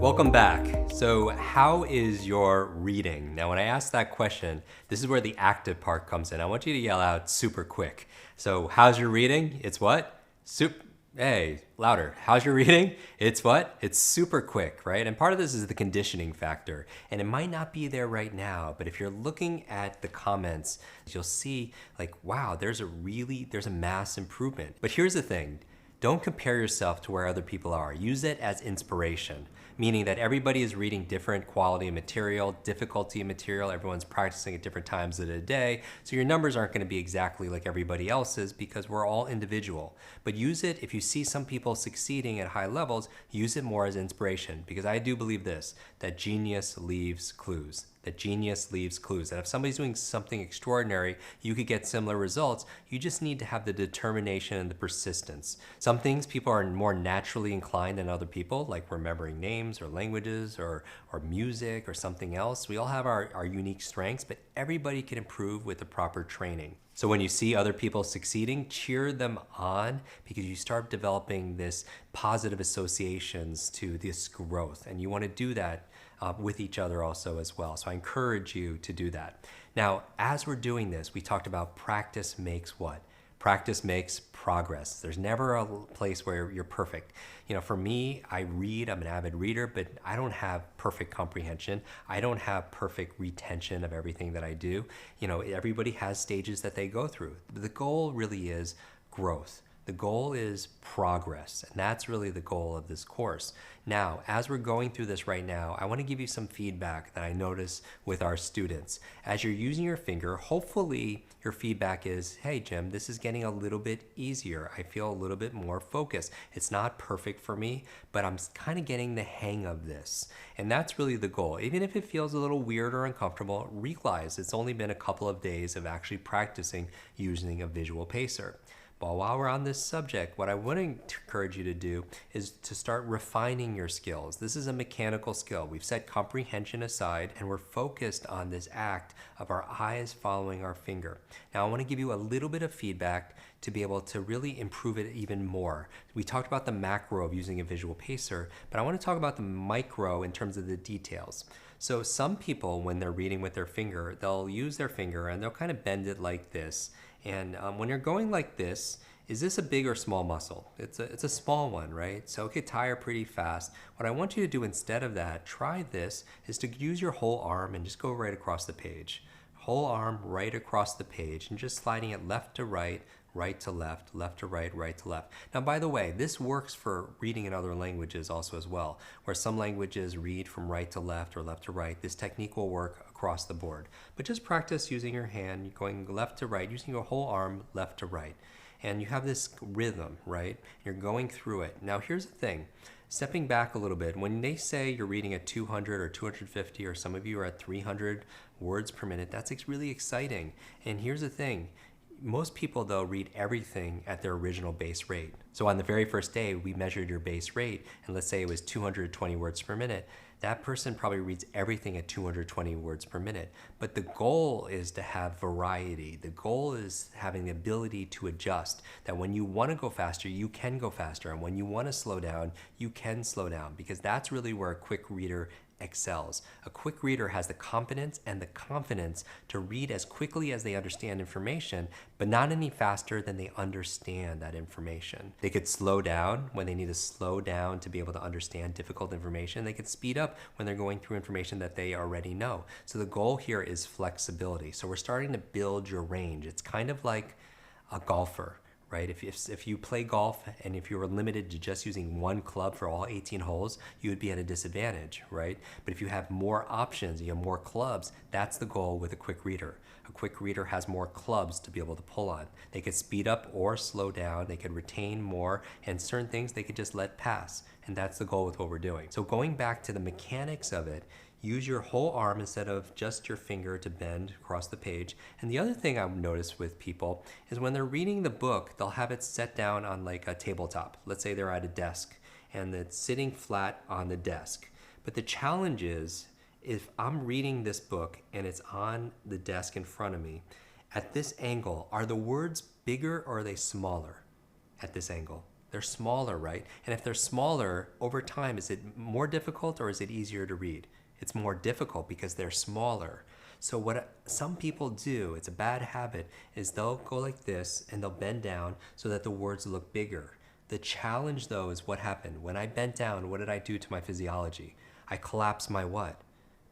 Welcome back. So how is your reading? Now, when I ask that question, this is where the active part comes in. I want you to yell out super quick. So how's your reading? It's what? Hey, louder. How's your reading? It's what? It's super quick, right? And part of this is the conditioning factor. And it might not be there right now, but if you're looking at the comments, you'll see like, wow, there's a mass improvement. But here's the thing. Don't compare yourself to where other people are. Use it as inspiration, meaning that everybody is reading different quality of material, difficulty of material. Everyone's practicing at different times of the day. So your numbers aren't going to be exactly like everybody else's because we're all individual. But use it, if you see some people succeeding at high levels, use it more as inspiration. Because I do believe this, that genius leaves clues. That if somebody's doing something extraordinary, you could get similar results. You just need to have the determination and the persistence. Some things people are more naturally inclined than other people, like remembering names or languages or music or something else. We all have our unique strengths, but everybody can improve with the proper training. So when you see other people succeeding, cheer them on because you start developing this positive associations to this growth. And you want to do that with each other also as well. So I encourage you to do that. Now, as we're doing this, we talked about practice makes what? Practice makes progress. There's never a place where you're perfect. You know, for me, I read, I'm an avid reader, but I don't have perfect comprehension. I don't have perfect retention of everything that I do. You know, everybody has stages that they go through. The goal really is growth. The goal is progress, and that's really the goal of this course. Now, as we're going through this right now, I want to give you some feedback that I notice with our students. As you're using your finger, hopefully your feedback is, hey Jim, this is getting a little bit easier. I feel a little bit more focused. It's not perfect for me, but I'm kind of getting the hang of this. And that's really the goal. Even if it feels a little weird or uncomfortable, realize it's only been a couple of days of actually practicing using a visual pacer. But while we're on this subject, what I want to encourage you to do is to start refining your skills. This is a mechanical skill. We've set comprehension aside and we're focused on this act of our eyes following our finger. Now I want to give you a little bit of feedback to be able to really improve it even more. We talked about the macro of using a visual pacer, but I want to talk about the micro in terms of the details. So some people, when they're reading with their finger, they'll use their finger and they'll kind of bend it like this. And when you're going like this, is this a big or small muscle? It's a small one, right? So it could tire pretty fast. What I want you to do instead of that, try this, is to use your whole arm and just go right across the page. Whole arm right across the page and just sliding it left to right to left, left to right, right to left. Now, by the way, this works for reading in other languages also as well, where some languages read from right to left or left to right. This technique will work across the board. But just practice using your hand, going left to right, using your whole arm left to right. And you have this rhythm, right? You're going through it. Now, here's the thing. Stepping back a little bit, when they say you're reading at 200 or 250, or some of you are at 300 words per minute, that's really exciting. And here's the thing. Most people, though, read everything at their original base rate. So on the very first day, we measured your base rate, and let's say it was 220 words per minute. That person probably reads everything at 220 words per minute. But the goal is to have variety. The goal is having the ability to adjust, that when you want to go faster, you can go faster. And when you want to slow down, you can slow down, because that's really where a quick reader excels. A quick reader has the competence and the confidence to read as quickly as they understand information, but not any faster than they understand that information. They could slow down when they need to slow down to be able to understand difficult information. They could speed up when they're going through information that they already know. So the goal here is flexibility. So we're starting to build your range. It's kind of like a golfer. Right? If you play golf and if you were limited to just using one club for all 18 holes, you would be at a disadvantage, right? But if you have more options, you have more clubs, that's the goal with a quick reader. A quick reader has more clubs to be able to pull on. They could speed up or slow down, they could retain more, and certain things they could just let pass. And that's the goal with what we're doing. So going back to the mechanics of it, use your whole arm instead of just your finger to bend across the page. And the other thing I've noticed with people is when they're reading the book, they'll have it set down on like a tabletop. Let's say they're at a desk and it's sitting flat on the desk. But the challenge is, if I'm reading this book and it's on the desk in front of me, at this angle, are the words bigger or are they smaller at this angle? They're smaller, right? And if they're smaller, over time, is it more difficult or is it easier to read? It's more difficult because they're smaller. So what some people do, it's a bad habit, is they'll go like this and they'll bend down so that the words look bigger. The challenge though is what happened. When I bent down, what did I do to my physiology? I collapsed my what?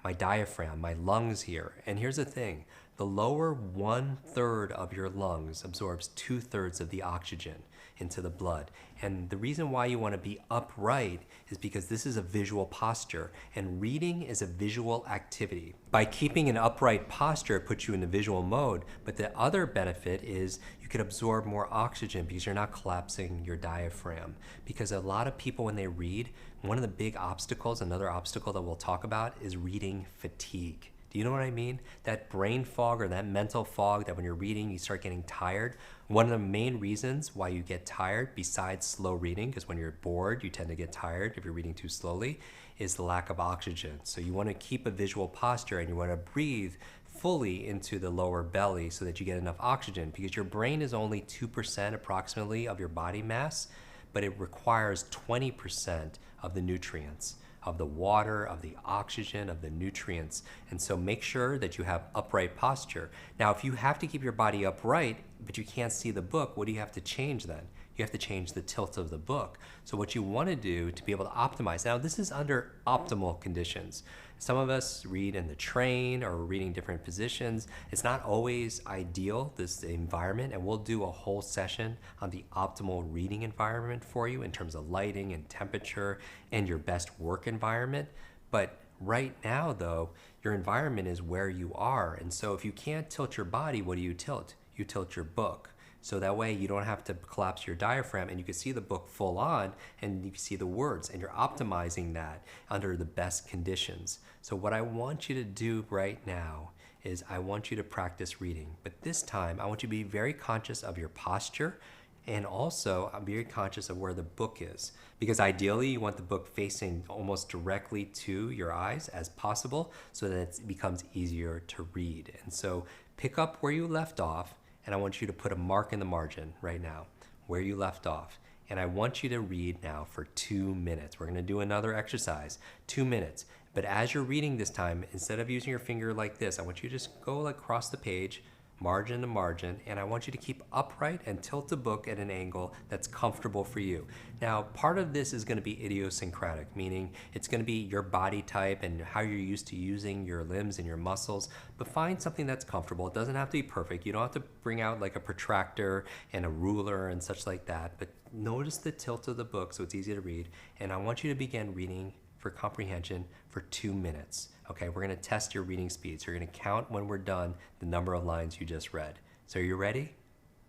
My diaphragm, my lungs here. And here's the thing, the lower 1/3 of your lungs absorbs 2/3 of the oxygen into the blood. And the reason why you want to be upright is because this is a visual posture, and reading is a visual activity. By keeping an upright posture, it puts you in the visual mode, but the other benefit is you can absorb more oxygen because you're not collapsing your diaphragm. Because a lot of people, when they read, one of the big obstacles, another obstacle that we'll talk about, is reading fatigue. Do you know what I mean? That brain fog or that mental fog that when you're reading, you start getting tired. One of the main reasons why you get tired, besides slow reading, because when you're bored, you tend to get tired if you're reading too slowly, is the lack of oxygen. So you want to keep a visual posture and you want to breathe fully into the lower belly so that you get enough oxygen, because your brain is only 2% approximately of your body mass, but it requires 20% of the nutrients, of the water, of the oxygen, of the nutrients. And so make sure that you have upright posture. Now, if you have to keep your body upright, but you can't see the book, what do you have to change then? You have to change the tilt of the book. So what you want to do to be able to optimize, now this is under optimal conditions. Some of us read in the train or reading different positions. It's not always ideal, this environment, and we'll do a whole session on the optimal reading environment for you in terms of lighting and temperature and your best work environment. But right now though, your environment is where you are. And so if you can't tilt your body, what do you tilt? You tilt your book. So that way you don't have to collapse your diaphragm and you can see the book full on and you can see the words, and you're optimizing that under the best conditions. So what I want you to do right now is I want you to practice reading, but this time I want you to be very conscious of your posture, and also I'm very conscious of where the book is, because ideally you want the book facing almost directly to your eyes as possible so that it becomes easier to read. And so pick up where you left off, and I want you to put a mark in the margin right now where you left off. And I want you to read now for 2 minutes. We're going to do another exercise, 2 minutes. But as you're reading this time, instead of using your finger like this, I want you to just go across the page, margin to margin, and I want you to keep upright and tilt the book at an angle that's comfortable for you. Now, part of this is going to be idiosyncratic, meaning it's going to be your body type and how you're used to using your limbs and your muscles, but find something that's comfortable. It doesn't have to be perfect. You don't have to bring out like a protractor and a ruler and such like that, but notice the tilt of the book so it's easy to read, and I want you to begin reading for comprehension for 2 minutes. Okay, we're going to test your reading speed. So you're going to count when we're done the number of lines you just read. So are you ready?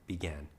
Begin.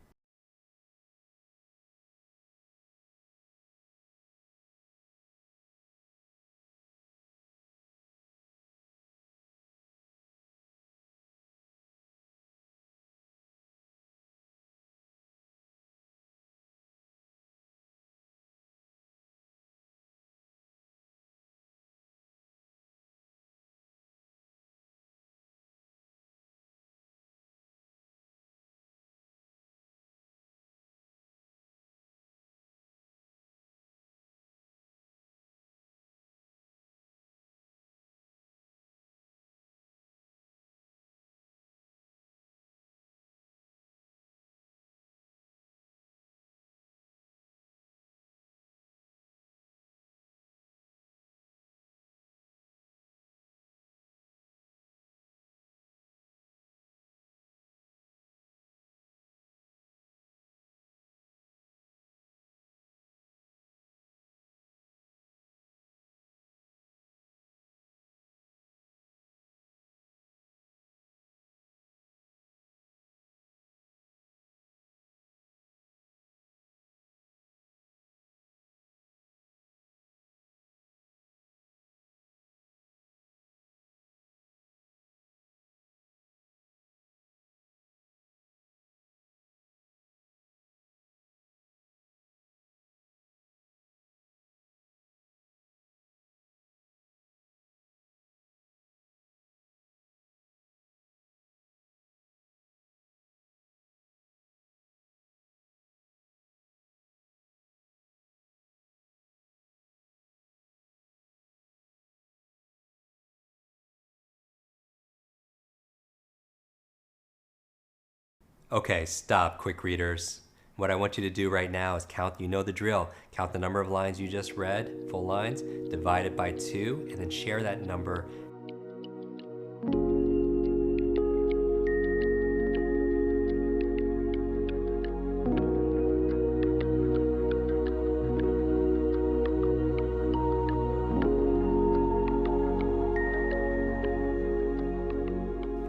Okay, stop, quick readers. What I want you to do right now is count, you know the drill. Count the number of lines you just read, full lines, divide it by 2, and then share that number.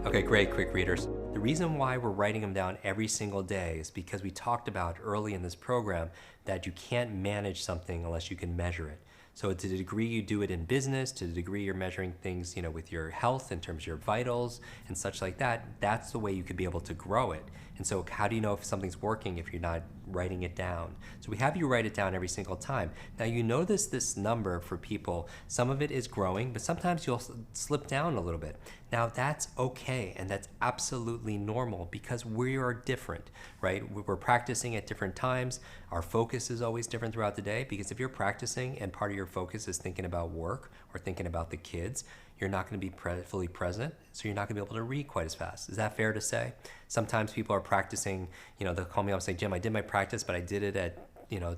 Okay, great, quick readers. The reason why we're writing them down every single day is because we talked about early in this program that you can't manage something unless you can measure it. So to the degree you do it in business, to the degree you're measuring things, with your health in terms of your vitals and such like that, that's the way you could be able to grow it. And so how do you know if something's working if you're not writing it down? So we have you write it down every single time. Now you notice this number for people, some of it is growing, but sometimes you'll slip down a little bit. Now that's okay, and that's absolutely normal because we are different, right? We're practicing at different times. Our focus is always different throughout the day, because if you're practicing and part of your focus is thinking about work or thinking about the kids, you're not going to be fully present, so you're not going to be able to read quite as fast. Is that fair to say? Sometimes people are practicing, they'll call me up and say, Jim, I did my practice, but I did it at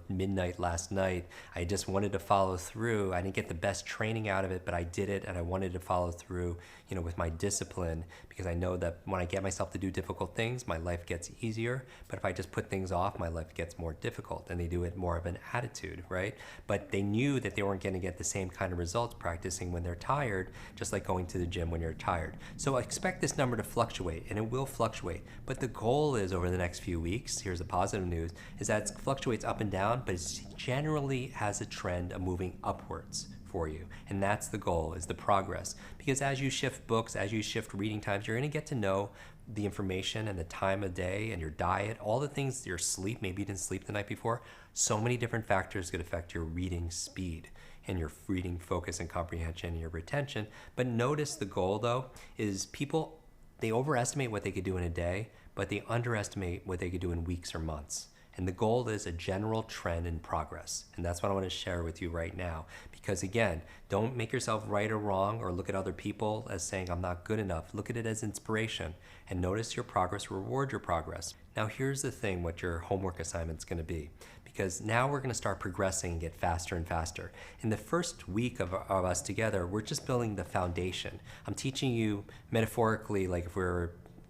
midnight last night. I just wanted to follow through. I didn't get the best training out of it, but I did it, and I wanted to follow through, with my discipline, because I know that when I get myself to do difficult things, my life gets easier. But if I just put things off, my life gets more difficult, and they do it more of an attitude, right? But they knew that they weren't going to get the same kind of results practicing when they're tired, just like going to the gym when you're tired. So expect this number to fluctuate, and it will fluctuate. But the goal is, over the next few weeks, here's the positive news, is that it fluctuates up and down, but it generally has a trend of moving upwards for you. And that's the goal, is the progress. Because as you shift books, as you shift reading times, you're going to get to know the information and the time of day and your diet, all the things, your sleep, maybe you didn't sleep the night before. So many different factors could affect your reading speed and your reading focus and comprehension and your retention. But notice the goal, though, is people, they overestimate what they could do in a day, but they underestimate what they could do in weeks or months. And the goal is a general trend in progress. And that's what I want to share with you right now. Because again, don't make yourself right or wrong, or look at other people as saying, I'm not good enough. Look at it as inspiration and notice your progress, reward your progress. Now here's the thing, what your homework assignment's going to be. Because now we're going to start progressing and get faster and faster. In the first week of us together, we're just building the foundation. I'm teaching you metaphorically, like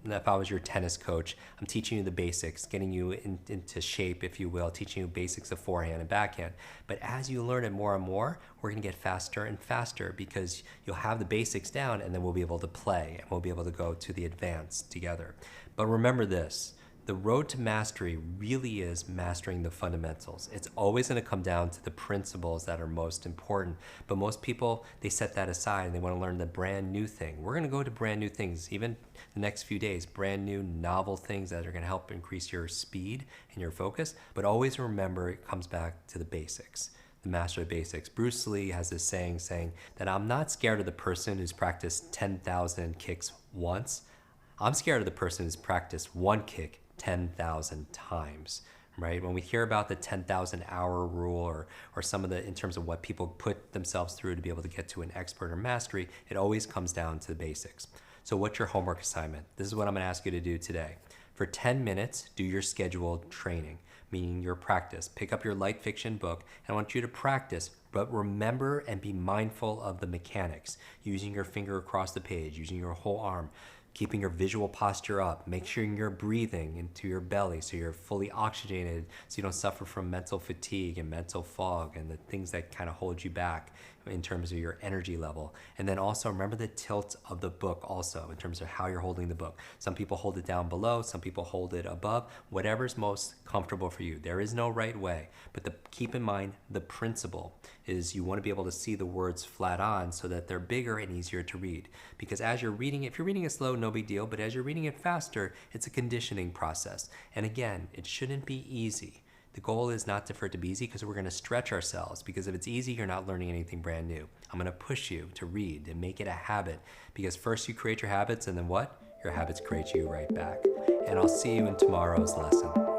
if I was your tennis coach, I'm teaching you the basics, getting you into shape, if you will, teaching you basics of forehand and backhand. But as you learn it more and more, we're going to get faster and faster, because you'll have the basics down, and then we'll be able to play, and we'll be able to go to the advanced together. But remember this. The road to mastery really is mastering the fundamentals. It's always going to come down to the principles that are most important. But most people, they set that aside and they want to learn the brand new thing. We're going to go to brand new things, even the next few days, brand new novel things that are going to help increase your speed and your focus. But always remember, it comes back to the basics. The master of basics. Bruce Lee has this saying that I'm not scared of the person who's practiced 10,000 kicks once. I'm scared of the person who's practiced one kick 10,000 times, right? When we hear about the 10,000 hour rule, or some of the, in terms of what people put themselves through to be able to get to an expert or mastery, it always comes down to the basics. So what's your homework assignment? This is what I'm going to ask you to do today. For 10 minutes, do your scheduled training, meaning your practice. Pick up your light fiction book, and I want you to practice, but remember and be mindful of the mechanics, using your finger across the page, using your whole arm, keeping your visual posture up. Make sure you're breathing into your belly so you're fully oxygenated, so you don't suffer from mental fatigue and mental fog and the things that kind of hold you back in terms of your energy level. And then also remember the tilt of the book also, in terms of how you're holding the book. Some people hold it down below, some people hold it above, whatever's most comfortable for you. There is no right way, but keep in mind the principle is you want to be able to see the words flat on so that they're bigger and easier to read. Because as you're reading, if you're reading it slow, no big deal, but as you're reading it faster, it's a conditioning process. And again, it shouldn't be easy. The goal is not for it to be easy, because we're going to stretch ourselves, because if it's easy, you're not learning anything brand new. I'm going to push you to read and make it a habit, because first you create your habits, and then what? Your habits create you right back. And I'll see you in tomorrow's lesson.